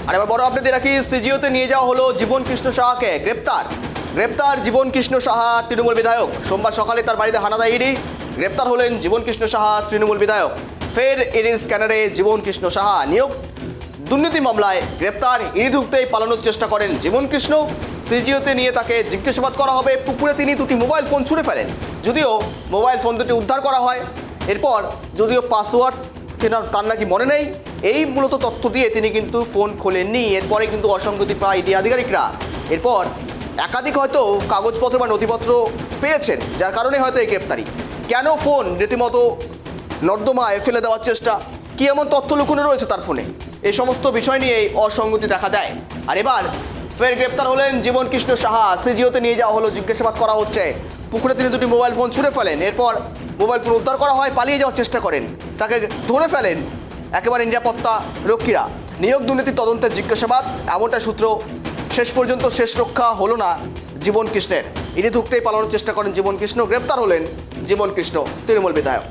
আর এবার বড় আপডেট রাখি, সিজিওতে নিয়ে যাওয়া হলো জীবন কৃষ্ণ সাহাকে। গ্রেপ্তার জীবন কৃষ্ণ সাহা, তৃণমূল বিধায়ক। সোমবার সকালে তার বাড়িতে হানা দেয় ইডি। গ্রেপ্তার হলেন জীবন কৃষ্ণ সাহা, তৃণমূল বিধায়ক। ফের ইডি স্ক্যানারে জীবন কৃষ্ণ সাহা। নিয়োগ দুর্নীতি মামলায় গ্রেপ্তার। ইডি ঢুকতেই পালানোর চেষ্টা করেন জীবন কৃষ্ণ। সিজিওতে নিয়ে তাকে জিজ্ঞাসাবাদ করা হবে। পুকুরে তিনি দুটি মোবাইল ফোন ছুঁড়ে ফেলেন, যদিও মোবাইল ফোন দুটি উদ্ধার করা হয়। এরপর যদিও পাসওয়ার্ড তার নাকি মনে নেই, এই মূলত তথ্য দিয়ে তিনি কিন্তু ফোন খোলেননি। এরপরে কিন্তু অসঙ্গতি পায় ইডি আধিকারিকরা। এরপর একাধিক হয়তো কাগজপত্র বা নথিপত্র পেয়েছেন, যার কারণে হয়তো এই গ্রেপ্তারি। কেন ফোন রীতিমতো নর্দমায় ফেলে দেওয়ার চেষ্টা, কি এমন তথ্য লুকোনো রয়েছে তার ফোনে, এই সমস্ত বিষয় নিয়ে অসঙ্গতি দেখা দেয়। আর এবার ফের গ্রেপ্তার হলেন জীবন কৃষ্ণ সাহা। সিজিওতে নিয়ে যাওয়া হলো, জিজ্ঞাসাবাদ করা হচ্ছে। পুকুরে তিনি দুটি মোবাইল ফোন ছুঁড়ে ফেলেন। এরপর মোবাইল ফোন উদ্ধার করা হয়, পালিয়ে যাওয়ার চেষ্টা করেন, তাকে ধরে ফেলেন একেবারে নিরাপত্তা রক্ষীরা। নিয়োগ দুর্নীতির তদন্তের জিজ্ঞাসাবাদ, এমনটা সূত্র। শেষ পর্যন্ত শেষ রক্ষা হলো না জীবন কৃষ্ণের। ইডি ঢুকতেই পালানোর চেষ্টা করেন জীবন কৃষ্ণ। গ্রেপ্তার হলেন জীবন কৃষ্ণ, তৃণমূল বিধায়ক।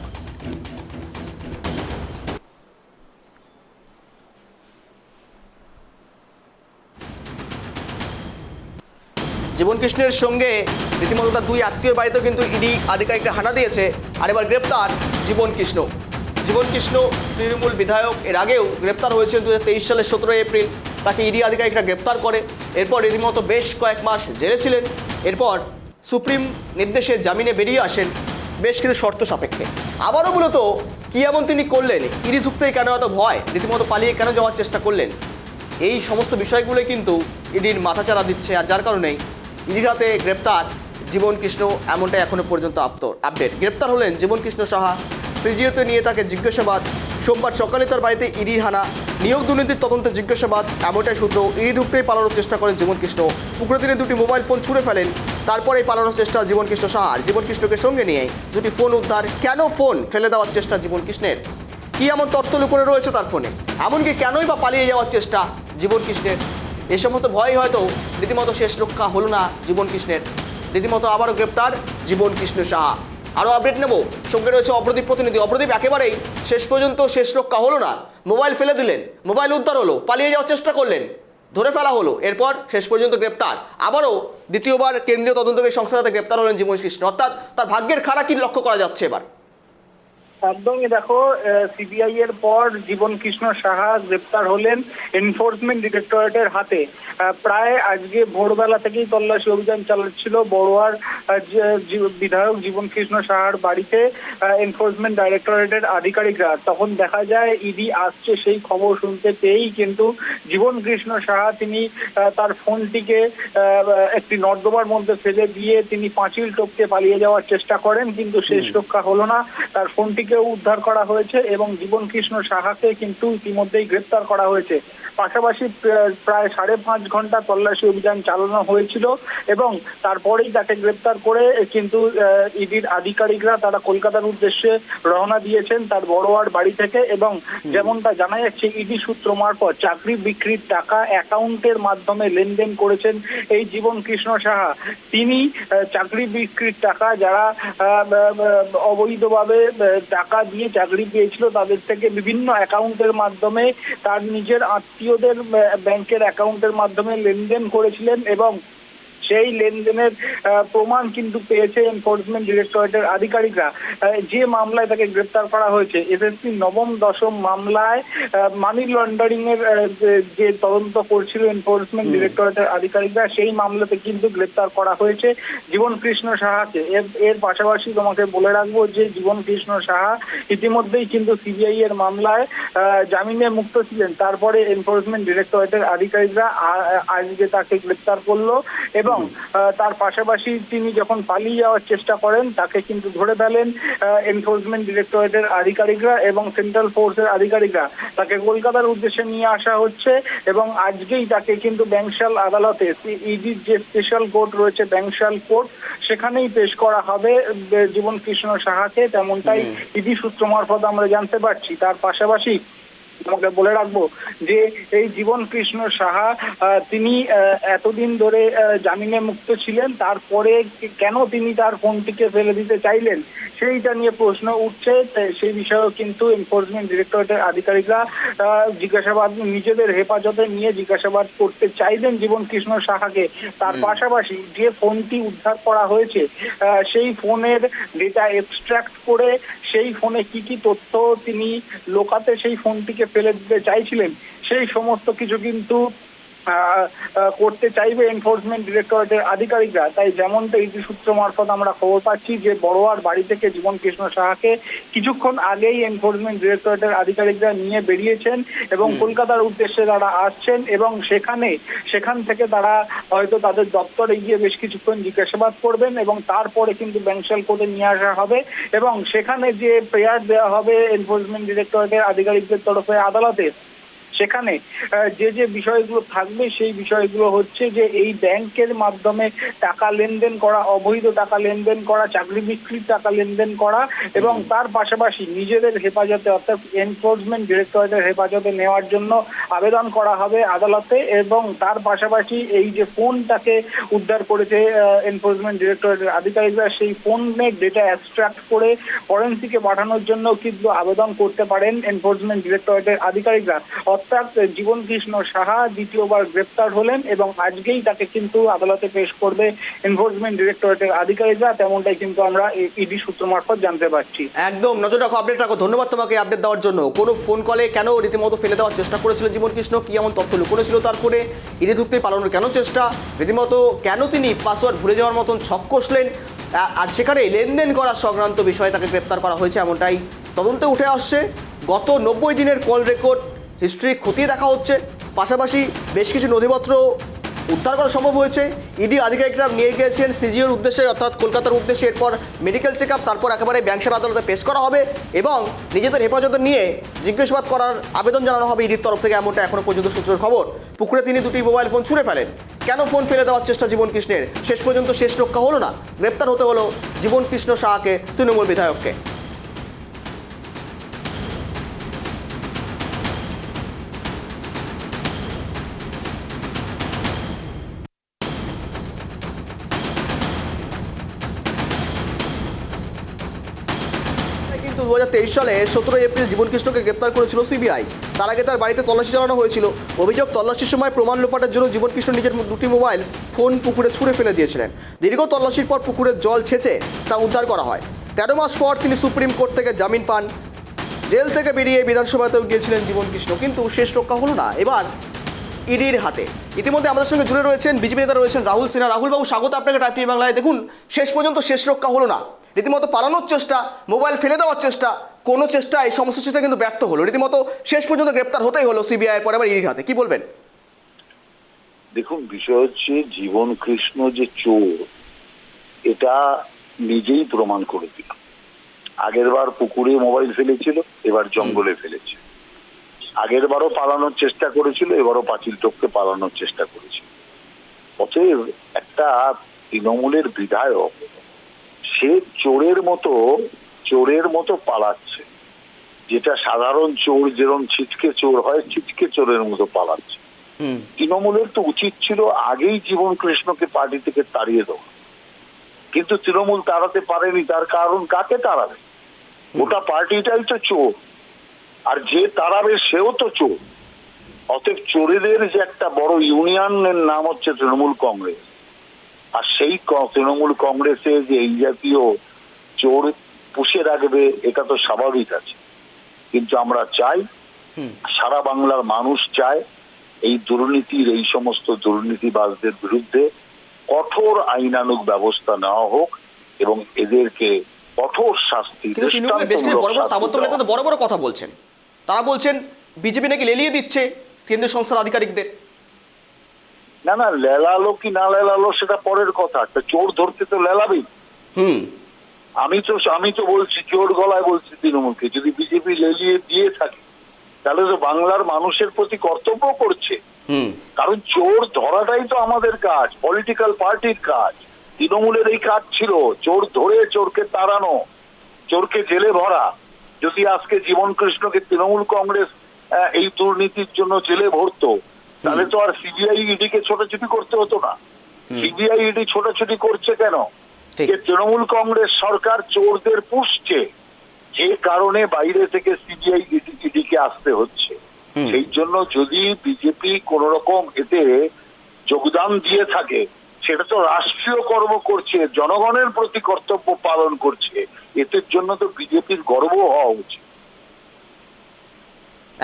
জীবন কৃষ্ণের সঙ্গে রীতিমতো তার দুই আত্মীয় বাড়িতেও কিন্তু ইডি আধিকারিকরা হানা দিয়েছে। আর এবার গ্রেপ্তার জীবন কৃষ্ণ। তৃণমূল বিধায়ক এর আগেও গ্রেপ্তার হয়েছিলেন 2023 সালের 17 এপ্রিল। তাকে ইডি আধিকারিকরা গ্রেপ্তার করে। এরপর রীতিমতো বেশ কয়েক মাস জেলে ছিলেন। এরপর সুপ্রিম নির্দেশে জামিনে বেরিয়ে আসেন বেশ কিছু শর্ত সাপেক্ষে। আবারও মূলত কী এমন তিনি করলেন, ইডি ঢুকতেই কেন এত ভয়, রীতিমতো পালিয়ে কেন যাওয়ার চেষ্টা করলেন, এই সমস্ত বিষয়গুলোই কিন্তু ইডির মাথাচাড়া দিচ্ছে। আর যার কারণেই ইডির হাতে গ্রেপ্তার জীবন কৃষ্ণ, এমনটাই এখনও পর্যন্ত আপডেট। গ্রেপ্তার হলেন জীবন কৃষ্ণ সাহা। সিজিওতে নিয়ে তাকে জিজ্ঞাসাবাদ। সোমবার সকালে তার বাড়িতে ইডি হানা। নিয়োগ দুর্নীতির তদন্তে জিজ্ঞাসাবাদ, এমনটাই সূত্র। ইডি ঢুকতেই পালানোর চেষ্টা করেন জীবন কৃষ্ণ। পুকুরে তিনি দুটি মোবাইল ফোন ছুঁড়ে ফেলেন। তারপরেই পালানোর চেষ্টা জীবন কৃষ্ণ সাহার। জীবন কৃষ্ণকে সঙ্গে নিয়ে দুটি ফোন উদ্ধার। কেন ফোন ফেলে দেওয়ার চেষ্টা জীবন কৃষ্ণের, কি এমন তথ্য লুকোনো রয়েছে তার ফোনে, এমনকি কেনই বা পালিয়ে যাওয়ার চেষ্টা জীবন কৃষ্ণের, এ সমস্ত ভয় হয়তো রীতিমতো শেষ রক্ষা হলো না জীবন কৃষ্ণের। রীতিমতো আবারও গ্রেপ্তার জীবন কৃষ্ণ সাহা। আরও আপডেট নেব, সঙ্গে রয়েছে অপ্রদীপ প্রতিনিধি। অপ্রদীপ, একেবারেই শেষ পর্যন্ত শেষ রক্ষা হলো না, মোবাইল ফেলে দিলেন, মোবাইল উদ্ধার হলো, পালিয়ে যাওয়ার চেষ্টা করলেন, ধরে ফেলা হলো, এরপর শেষ পর্যন্ত গ্রেপ্তার। আবারও দ্বিতীয়বার কেন্দ্রীয় তদন্তকারী সংস্থার সাথে গ্রেপ্তার হলেন জীবন কৃষ্ণ। অর্থাৎ তার ভাগ্যের খাড়া কি লক্ষ্য করা যাচ্ছে এবার? একদমই দেখো, সিবিআই এর পর জীবন কৃষ্ণ সাহা গ্রেপ্তার হলেন এনফোর্সমেন্ট ডিরেক্টরেটের হাতে। প্রায় আজকে ভোরবেলা থেকেই তল্লাশি অভিযান চালাচ্ছিল বড়ুয়ার বিধায়ক জীবন কৃষ্ণ সাহার বাড়িতে এনফোর্সমেন্ট ডাইরেক্টরেটের আধিকারিকরা। তখন দেখা যায় ইডি আসছে, সেই খবর শুনতে পেয়েই কিন্তু জীবন কৃষ্ণ সাহা তিনি তার ফোনটিকে একটি নর্দমার মধ্যে ফেলে দিয়ে তিনি পাঁচিল টপকে পালিয়ে যাওয়ার চেষ্টা করেন, কিন্তু শেষ রক্ষা হলো না। তার ফোনটিকে উদ্ধার করা হয়েছে এবং জীবন কৃষ্ণ সাহাকে কিন্তু ইতিমধ্যেই গ্রেপ্তার করা হয়েছে। পাশাপাশি প্রায় 5.5 ঘন্টা তল্লাশি অভিযান চালানো হয়েছিল এবং তারপরেই তাকে গ্রেপ্তার করে কিন্তু ইডির আধিকারিকরা তারা কলকাতার উদ্দেশ্যে রওনা দিয়েছেন তার বড়োয়ার বাড়ি থেকে। এবং যেমনটা জানা যাচ্ছে, ইডি সূত্র মারফত চাকরি বিক্রির টাকা অ্যাকাউন্টের মাধ্যমে লেনদেন করেছেন এই জীবন কৃষ্ণ সাহা। তিনি চাকরি বিক্রির টাকা, যারা অবৈধভাবে টাকা দিয়ে চাকরি পেয়েছিল তাদের থেকে বিভিন্ন অ্যাকাউন্টের মাধ্যমে তার নিজের আত্মীয়দের ব্যাংকের অ্যাকাউন্টের মাধ্যমে লেনদেন করেছিলেন এবং সেই লেনদেনের প্রমাণ কিন্তু পেয়েছে এনফোর্সমেন্ট ডিরেক্টরেটের আধিকারিকরা। যে মামলায় তাকে গ্রেপ্তার করা হয়েছে, এসএসসি নবম দশম মামলায় মানি লন্ডারিং এর যে তদন্ত করছিল এনফোর্সমেন্ট ডিরেক্টরেটের আধিকারিকরা, সেই মামলাতে কিন্তু গ্রেপ্তার করা হয়েছে জীবন কৃষ্ণ সাহাকে। এর পাশাপাশি তোমাকে বলে রাখবো যে জীবন কৃষ্ণ সাহা ইতিমধ্যেই কিন্তু সিবিআই এর মামলায় জামিনে মুক্ত ছিলেন। তারপরে এনফোর্সমেন্ট ডিরেক্টরেটের আধিকারিকরা আজকে তাকে গ্রেপ্তার করলো এবং তার পাশাপাশি তিনি যখন পালিয়ে যাওয়ার চেষ্টা করেন তাকে কিন্তু ধরে ফেলেন এনফোর্সমেন্ট ডিরেক্টরেটের আধিকারিকরা এবং সেন্ট্রাল ফোর্সের আধিকারিকরা। তাকে কলকাতার উদ্দেশ্যে নিয়ে আসা হচ্ছে এবং আজকেই তাকে কিন্তু ব্যাংশাল আদালতে, ইডির যে স্পেশাল কোর্ট রয়েছে ব্যাংশাল কোর্ট, সেখানেই পেশ করা হবে জীবন কৃষ্ণ সাহাকে, তেমনটাই ইডি সূত্র মারফত আমরা জানতে পারছি। তার পাশাপাশি তোমাকে বলে রাখবো যে এই জীবন কৃষ্ণ সাহা তিনি এতদিন ধরে জামিনে মুক্ত ছিলেন, তারপরে কেন তিনি তার ফোনটিকে ফেলে দিতে চাইলেন সেইটা নিয়ে প্রশ্ন উঠছে। সেই বিষয়েও কিন্তু এনফোর্সমেন্ট ডিরেক্টরেটের আধিকারিকরা জিজ্ঞাসাবাদ নিজেদের হেফাজতে নিয়ে জিজ্ঞাসাবাদ করতে চাইলেন জীবন কৃষ্ণ সাহাকে। তার পাশাপাশি যে ফোনটি উদ্ধার করা হয়েছে সেই ফোনের ডেটা এক্সট্রাক্ট করে সেই ফোনে কি কি তথ্য তিনি লোকাতে সেই ফোনটিকে ফেলে দিতে চাইছিলেন সেই সমস্ত কিছু কিন্তু করতে চাইবে এনফোর্সমেন্ট ডিরেক্টরেটের আধিকারিকরা। তাই যেমনটা ইডি সূত্র মারফত আমরা খবর পাচ্ছি যে বড়োয়ার বাড়ি থেকে জীবন কৃষ্ণ সাহাকে কিছুক্ষণ আগেই এনফোর্সমেন্ট ডিরেক্টরেটের আধিকারিকরা নিয়ে বেরিয়েছেন এবং কলকাতার উদ্দেশ্যে তারা আসছেন এবং সেখান থেকে তারা হয়তো তাদের দপ্তরে গিয়ে বেশ কিছুক্ষণ জিজ্ঞাসাবাদ করবেন এবং তারপরে কিন্তু ব্যাংশাল কোর্টে নিয়ে আসা হবে এবং সেখানে যে প্রেয়ার দেওয়া হবে এনফোর্সমেন্ট ডিরেক্টরেটের আধিকারিকদের তরফে আদালতে, সেখানে যে বিষয়গুলো থাকবে সেই বিষয়গুলো হচ্ছে যে এই ব্যাংকের মাধ্যমে টাকা লেনদেন করা, অবৈধ টাকা লেনদেন করা, চাকরি বিক্রির টাকা লেনদেন করা এবং তার পাশাপাশি নিজেদের হেফাজতে অর্থাৎ এনফোর্সমেন্ট ডিরেক্টরেটের হেফাজতে নেওয়ার জন্য আবেদন করা হবে আদালতে এবং তার পাশাপাশি এই যে ফোনটাকে উদ্ধার করেছে এনফোর্সমেন্ট ডিরেক্টরেটের আধিকারিকরা সেই ফোনের ডেটা এক্সট্রাক্ট করে ফরেন্সিকে পাঠানোর জন্য কিন্তু আবেদন করতে পারেন এনফোর্সমেন্ট ডিরেক্টরেটের আধিকারিকরা। অর্থাৎ জীবন কৃষ্ণ সাহা দ্বিতীয়বার গ্রেপ্তার হলেন এবং আজকেই তাকে কিন্তু আদালতে পেশ করবে এনফোর্সমেন্ট ডিরেক্টরেটের আধিকারিকরা, তেমনটাই কিন্তু আমরা ইডি সূত্র মারফত জানতে পারছি। একদম নজর রাখো, আপডেট রাখো। ধন্যবাদ তোমাকে আপডেট দেওয়ার জন্য। কোনো ফোন কলে কেন রীতিমতো ফেলে দেওয়ার চেষ্টা করেছিল জীবন কৃষ্ণ, কি এমন তথ্য লুকোনো ছিল তারপরে, ইডি ঢুকতে পালানোর কেন চেষ্টা, রীতিমতো কেন তিনি পাসওয়ার্ড ভুলে যাওয়ার মতন ছক কষলেন, আর সেখানে লেনদেন করা সংক্রান্ত বিষয়ে তাকে গ্রেপ্তার করা হয়েছে এমনটাই তদন্তে উঠে আসছে। গত 90 দিনের কল রেকর্ড হিস্ট্রি খতিয়ে দেখা হচ্ছে, পাশাপাশি বেশ কিছু নথিপত্র উদ্ধার করা সম্ভব হয়েছে। ইডি আধিকারিকরা নিয়ে গিয়েছেন সিজিওর উদ্দেশ্যে অর্থাৎ কলকাতার উদ্দেশ্যে, এরপর মেডিকেল চেক আপ, তারপর একেবারে ব্যাংশাল আদালতে পেশ করা হবে এবং নিজেদের হেফাজতে নিয়ে জিজ্ঞাসাবাদ করার আবেদন জানানো হবে ইডির তরফ থেকে, এমনটা এখনো পর্যন্ত সূত্রের খবর। পুকুরে তিনি দুটি মোবাইল ফোন ছুঁড়ে ফেলেন। কেন ফোন ফেলে দেওয়ার চেষ্টা জীবন কৃষ্ণের, শেষ পর্যন্ত শেষ রক্ষা হলো না, গ্রেপ্তার হতে হলো জীবন কৃষ্ণ সাহাকে, তৃণমূল বিধায়ককে। কিন্তু 2023 সালে 17 এপ্রিল জীবন কৃষ্ণকে গ্রেপ্তার করেছিল সিবিআই। তার আগে তার বাড়িতে তল্লাশি চালানো হয়েছিল। অভিযোগ, তল্লাশির সময় প্রমাণ লোপাটের জন্য জীবন কৃষ্ণ নিজের দুটি মোবাইল ফোন পুকুরে ছুঁড়ে ফেলে দিয়েছিলেন। দীর্ঘ তল্লাশির পর পুকুরের জল ছেঁচে তা উদ্ধার করা হয়। 13 মাস পর তিনি সুপ্রিম কোর্ট থেকে জামিন পান। জেল থেকে বেরিয়ে বিধানসভাতেও গিয়েছিলেন জীবন কৃষ্ণ, কিন্তু শেষ রক্ষা হলো না এবার ইডির হাতে। ইতিমধ্যে আমাদের সঙ্গে জুড়ে রয়েছেন বিজেপি নেতা রয়েছেন রাহুল সিনহা। রাহুল বাবু, স্বাগত আপনাকে টাইপ টিভি বাংলায়। দেখুন, শেষ পর্যন্ত শেষ রক্ষা হলো না, রীতিমতো পালানোর চেষ্টা, মোবাইল ফেলে দেওয়ার চেষ্টা, কোনো চেষ্টা এই সমস্ত চেষ্টা কিন্তু ব্যর্থ হলো। রীতিমতো শেষ পর্যন্ত গ্রেপ্তার হতেই হলো সিবিআই এর পরে আবার ইডির হাতে, কি বলবেন? দেখুন, বিষয় হচ্ছে জীবন কৃষ্ণ যে চোর এটা নিজেই প্রমাণ করে দিল। আগের বার পুকুরে মোবাইল ফেলেছিল, এবার জঙ্গলে ফেলেছে। আগের বারও পালানোর চেষ্টা করেছিল, এবারও পাঁচিল টপকে পালানোর চেষ্টা করেছিল। অতএব একটা তৃণমূলের বিধায়ক সে চোরের মতো পালাচ্ছে, যেটা সাধারণ চোর যেরকম ছিচকে চোর হয়, ছিচকে চোরের মতো পালাচ্ছে। তৃণমূলের তো উচিত ছিল আগেই জীবন কৃষ্ণকে পার্টি থেকে তাড়িয়ে দেওয়া, কিন্তু তৃণমূল তাড়াতে পারেনি। তার কারণ, কাকে তাড়াবে? গোটা পার্টিটাই তো চোর, আর যে তাড়াবে সেও তো চোর। অতএব চোরেদের যে একটা বড় ইউনিয়নের নাম হচ্ছে তৃণমূল কংগ্রেস, আর সেই তৃণমূল কংগ্রেসে যে এই জাতীয় চোর পুষে রাখবে এটা তো স্বাভাবিক আছে। কিন্তু আমরা চাই, সারা বাংলার মানুষ চায় এই দুর্নীতির, এই সমস্ত দুর্নীতিবাজদের বিরুদ্ধে কঠোর আইনানুগ ব্যবস্থা নেওয়া হোক এবং এদেরকে কঠোর শাস্তি। বড় বড় কথা বলছেন, তারা বলছেন বিজেপি নাকি লেলিয়ে দিচ্ছে কেন্দ্রীয় সংস্থার আধিকারিকদের। না, লেলালো কি না লেলালো সেটা পরের কথা, একটা চোর ধরতে তো লেলাবেই। আমি তো বলছি, চোর গলায় বলছি তৃণমূলকে, যদি বিজেপি লেলিয়ে দিয়ে থাকে তাহলে তো বাংলার মানুষের প্রতি কর্তব্য করছে। কারণ চোর ধরাটাই তো আমাদের কাজ, পলিটিক্যাল পার্টির কাজ। তৃণমূলের এই কাজ ছিল চোর ধরে চোরকে তাড়ানো, চোরকে জেলে ভরা। যদি আজকে জীবন কৃষ্ণকে তৃণমূল কংগ্রেস এই দুর্নীতির জন্য জেলে ভরতো, তাহলে তো আর সিবিআই ইডি কে ছোটাছুটি করতে হতো না। সিবিআই ইডি ছোটাছুটি করছে কেন? যে তৃণমূল কংগ্রেস সরকার চোরদের পুষছে, যে কারণে বাইরে থেকে সিবিআই ইডি কে আসতে হচ্ছে। সেই জন্য যদি বিজেপি কোন রকম এতে যোগদান দিয়ে থাকে, সেটা তো রাষ্ট্রীয় কর্ম করছে, জনগণের প্রতি কর্তব্য পালন করছে, এদের জন্য তো বিজেপির গর্ব হওয়া উচিত।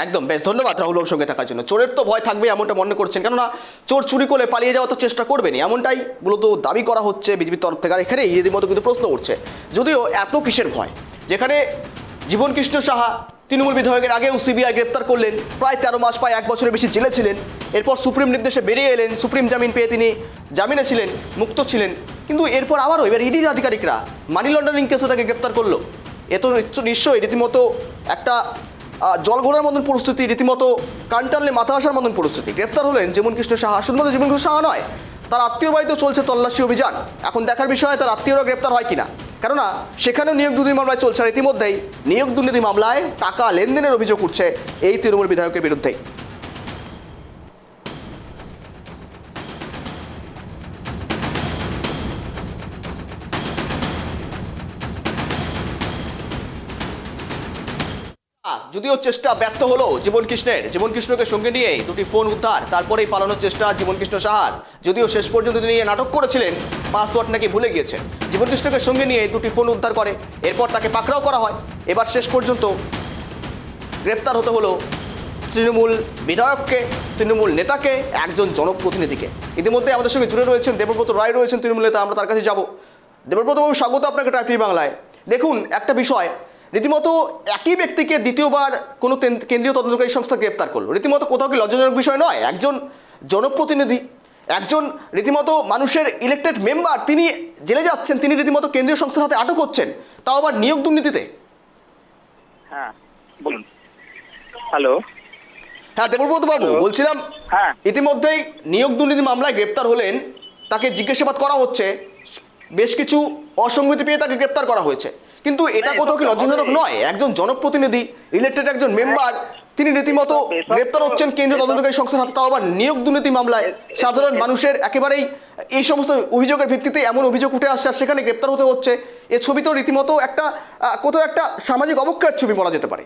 একদম, বেশ, ধন্যবাদ রাহুল বাবুর সঙ্গে থাকার জন্য। চোরের তো ভয় থাকবে এমনটা মনে করছেন, কেননা চোর চুরি করে পালিয়ে যাওয়ার তো চেষ্টা করবেনি, এমনটাই মূলত দাবি করা হচ্ছে বিজেপির তরফ থেকে। আর এখানে রীতিমতো কিন্তু প্রশ্ন উঠছে, যদিও এত কিসের ভয়, যেখানে জীবন কৃষ্ণ সাহা তৃণমূল বিধায়কের আগেও সিবিআই গ্রেপ্তার করলেন, প্রায় 13 মাস, প্রায় 1 বছরের বেশি জেলে ছিলেন, এরপর সুপ্রিম নির্দেশে বেরিয়ে এলেন, সুপ্রিম জামিন পেয়ে তিনি জামিনে ছিলেন, মুক্ত ছিলেন, কিন্তু এরপর আবারও এবার ইডির আধিকারিকরা মানি লন্ডারিং কেসে তাকে গ্রেপ্তার করলো। এ তো নিশ্চয়ই রীতিমতো একটা জলঘোড়ার মতন পরিস্থিতি, রীতিমতো কান টানলে মাথা আসার মতন পরিস্থিতি। গ্রেপ্তার হলেন জীবন কৃষ্ণ সাহা, শুধুমাত্র জীবন কৃষ্ণ সাহা নয়, তার আত্মীয় বাড়িতেও চলছে তল্লাশি অভিযান। এখন দেখার বিষয় তার আত্মীয়রা গ্রেপ্তার হয় কিনা, কেননা সেখানেও নিয়োগ দুর্নীতি মামলায় চলছে। আর ইতিমধ্যেই নিয়োগ দুর্নীতি মামলায় টাকা লেনদেনের অভিযোগ উঠছে এই তৃণমূল বিধায়কের বিরুদ্ধে। যদিও চেষ্টা ব্যর্থ হলো জীবন কৃষ্ণের, জীবন কৃষ্ণকে সঙ্গে নিয়ে 2টি ফোন উদ্ধার, তারপরেই পালানোর চেষ্টা জীবন কৃষ্ণ সাহার। যদিও শেষ পর্যন্ত তিনি নাটক করেছিলেন, পাসওয়ার্ড নাকি ভুলে গিয়েছেন। জীবন কৃষ্ণকে সঙ্গে নিয়ে 2টি ফোন উদ্ধার করে, এরপর তাকে পাকড়াও করা হয়। এবার শেষ পর্যন্ত গ্রেপ্তার হতে হলো তৃণমূল বিধায়ককে, তৃণমূল নেতাকে, একজন জনপ্রতিনিধিকে। ইতিমধ্যে আমাদের সঙ্গে জুড়ে রয়েছেন দেবব্রত রায়, রয়েছেন তৃণমূল নেতা, আমরা তার কাছে যাব। দেবব্রত বাবু, স্বাগত আপনাকে টাইপি বাংলায়। দেখুন, একটা বিষয়, রীতিমতো একই ব্যক্তিকে দ্বিতীয়বার কোনো কেন্দ্রীয় তদন্তকারী সংস্থা গ্রেপ্তার করলো, রীতিমতো কোথাও কি লজ্জাজনক বিষয় নয়? একজন জনপ্রতিনিধি, একজন রীতিমতো মানুষের ইলেক্টেড মেম্বার, তিনি জেলে যাচ্ছেন, তিনি রীতিমতো কেন্দ্রীয় সংস্থার হাতে আটক হচ্ছেন, তাও আবার নিয়োগ দুর্নীতিতে। হ্যাঁ, বলুন। হ্যালো, হ্যাঁ দেবব্রত বাবু বলছিলাম, হ্যাঁ, ইতিমধ্যেই নিয়োগ দুর্নীতি মামলায় গ্রেপ্তার হলেন, তাকে জিজ্ঞাসাবাদ করা হচ্ছে, বেশ কিছু অসঙ্গতি পেয়ে তাকে গ্রেপ্তার করা হয়েছে, কিন্তু এটা কোথাও কি লজ্জাজনক নয়? একজন জনপ্রতিনিধি, ইলেক্টেড একজন মেম্বার, তিনি রীতিমতো গ্রেপ্তার হচ্ছেন কেন্দ্রীয় তদন্তকারী সংস্থার হাতে, তাও আবার নিয়োগ দুর্নীতি মামলায়। সাধারণ মানুষের একেবারেই এই সমস্ত অভিযোগের ভিত্তিতে এমন অভিযোগ উঠে আসছে আর সেখানে গ্রেপ্তার হতে হচ্ছে, এ ছবি তো রীতিমতো একটা কোথাও একটা সামাজিক অবক্ষয়ের ছবি বলা যেতে পারে।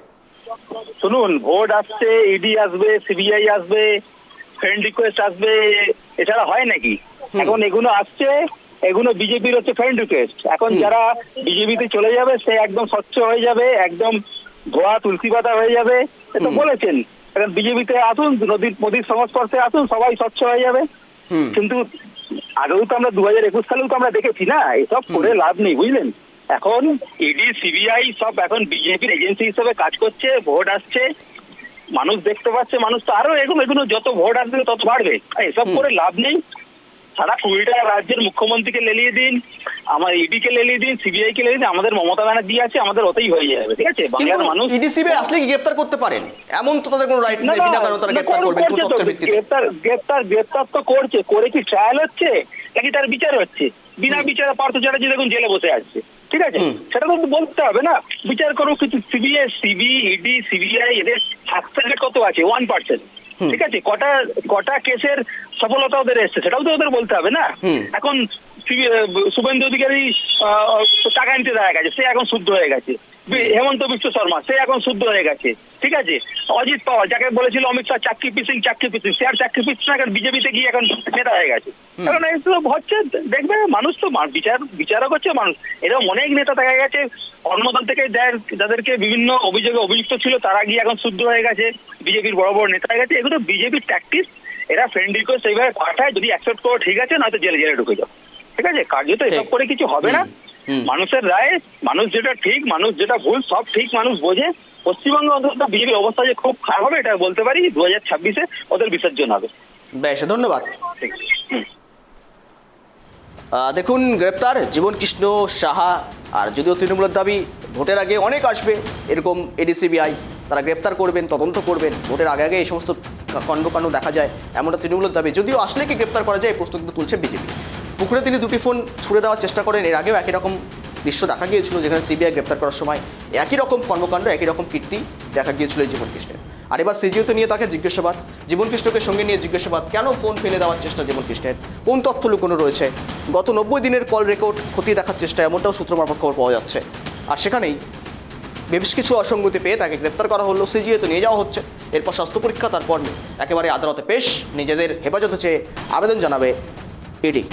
শুনুন, ভোট আসছে, ইডি আসবে, সিবিআই আসবে, ফ্রেন্ড রিকোয়েস্ট আসবে, এছাড়া হয় নাকি? এখন এগুলো আসছে, এগুলো বিজেপির হচ্ছে ফ্রেন্ড রিকোয়েস্ট। এখন যারা বিজেপিতে চলে যাবে সে একদম স্বচ্ছ হয়ে যাবে, একদম ধোয়া তুলসী পাতা হয়ে যাবে, এটা বলেছেন। এখন বিজেপিতে আসুন, মোদীর সংস্পর্শে আসুন, সবাই স্বচ্ছ হয়ে যাবে। কিন্তু আগেও তো আমরা 2021 সালেও তো আমরা দেখেছি না, এসব করে লাভ নেই, বুঝলেন? এখন ইডি সিবিআই সব এখন বিজেপির এজেন্সি হিসেবে কাজ করছে। ভোট আসছে, মানুষ দেখতে পাচ্ছে, মানুষ তো আরো এগুলো যত ভোট আসবে তত বাড়বে, এসব করে লাভ নেই। সারা 20টা রাজ্যের মুখ্যমন্ত্রীকে লেলিয়ে দিন, আমার ইডি কে লেলিয়ে দিন, সিবিআই কে লেলিয়ে দিন, আমাদের মমতা ব্যানার্জি আছে, আমাদের ওতেই হয়ে যাবে, ঠিক আছে? বাংলার মানুষ ইডি সিবিআই আসলে কি গ্রেপ্তার করতে পারেন? এমন তো তাদের কোনো রাইট নেই, বিনা কারণে তারা গ্রেপ্তার করবে কোন তথ্যের ভিত্তিতে? গ্রেপ্তার তো করছে, করে কি ট্রায়াল হচ্ছে নাকি তার বিচার হচ্ছে? বিনা বিচারে পার্থ চ্যাটার্জি দেখুন জেলে বসে আছে, ঠিক আছে? সেটা তো বলতে হবে না, বিচার করুক। কিছু ইডি সিবিআই এদের সাকসেস রেট কত আছে? 1%, ঠিক আছে? কটা কেসের সফলতা ওদের এসছে সেটাও তো ওদের বলতে হবে না। এখন শুভেন্দু অধিকারী টাকা নিতে দেখা গেছে, সে এখন শুদ্ধ হয়ে গেছে। হেমন্ত বিশ্ব শর্মা, সে এখন শুদ্ধ হয়ে গেছে, ঠিক আছে? অজিত পাওয়ার, যাকে বলেছিল অমিত শাহ চাকরি পিসিং, সে আর চাকরি পিস না, বিজেপিতে গিয়ে এখন নেতা হয়ে গেছে। এখন এইসব হচ্ছে, দেখবে মানুষ তো বিচারক হচ্ছে মানুষ। এরকম অনেক নেতা দেখা গেছে অন্যদল থেকে যাদেরকে বিভিন্ন অভিযোগে অভিযুক্ত ছিল, তারা গিয়ে এখন শুদ্ধ হয়ে গেছে, বিজেপির বড় বড় নেতা হয়ে গেছে। এগুলো বিজেপির ট্যাকটিস, এরা ফ্রেন্ড রিকোয়েস্ট এইভাবে পাঠায়, যদি অ্যাকসেপ্ট করো ঠিক আছে, নয়তো জেলে ঢুকে যাও, ঠিক আছে? কার্যত এসব করে কিছু হবে না। মানুষের রায়, মানুষ যেটা ঠিক, মানুষ যেটা ভুল, সব ঠিক মানুষ বোঝে। পশ্চিমবঙ্গে অন্তত বিজেপির অবস্থা যে খুব খারাপ হবে এটা বলতে পারি, 2026-এ ওদের বিসর্জন হবে। বেশ, ধন্যবাদ। দেখুন, গ্রেপ্তার জীবন কৃষ্ণ সাহা, আর যদিও তৃণমূলের দাবি ভোটের আগে অনেক আসবে এরকম ইডি সিবিআই, তারা গ্রেপ্তার করবেন, তদন্ত করবেন, ভোটের আগে আগে এই সমস্ত কর্মকাণ্ড দেখা যায় এমনটা তৃণমূলের দাবি। যদিও আসলে কি গ্রেপ্তার করা যায় এই প্রশ্ন কিন্তু তুলছে বিজেপি। পুকুরে তিনি 2টি ফোন ছুড়ে দেওয়ার চেষ্টা করেন, এর আগেও একই রকম দৃশ্য দেখা গিয়েছিল, যেখানে সিবিআই গ্রেপ্তার করার সময় একই রকম কর্মকাণ্ড, একই রকম কীর্তি দেখা গিয়েছিল জীবন কৃষ্ণের। আর এবার সিজিওতে নিয়ে তাকে জিজ্ঞাসাবাদ, জীবন কৃষ্ণকে সঙ্গে নিয়ে জিজ্ঞাসাবাদ, কেন ফোন ফেলে দেওয়ার চেষ্টা জীবন কৃষ্ণের, কোন তথ্য লুকোনো রয়েছে, গত 90 দিনের কল রেকর্ড খতিয়ে দেখার চেষ্টা, এমনটাও সূত্র মারফত খবর পাওয়া যাচ্ছে। আর সেখানেই বেশ কিছু অসঙ্গতি পেয়ে তাকে গ্রেপ্তার করা হলো, সিজিওতে নিয়ে যাওয়া হচ্ছে, এরপর স্বাস্থ্য পরীক্ষা, তারপর একেবারে আদালতে পেশ, নিজেদের হেফাজতে চেয়ে আবেদন জানাবে ইডি।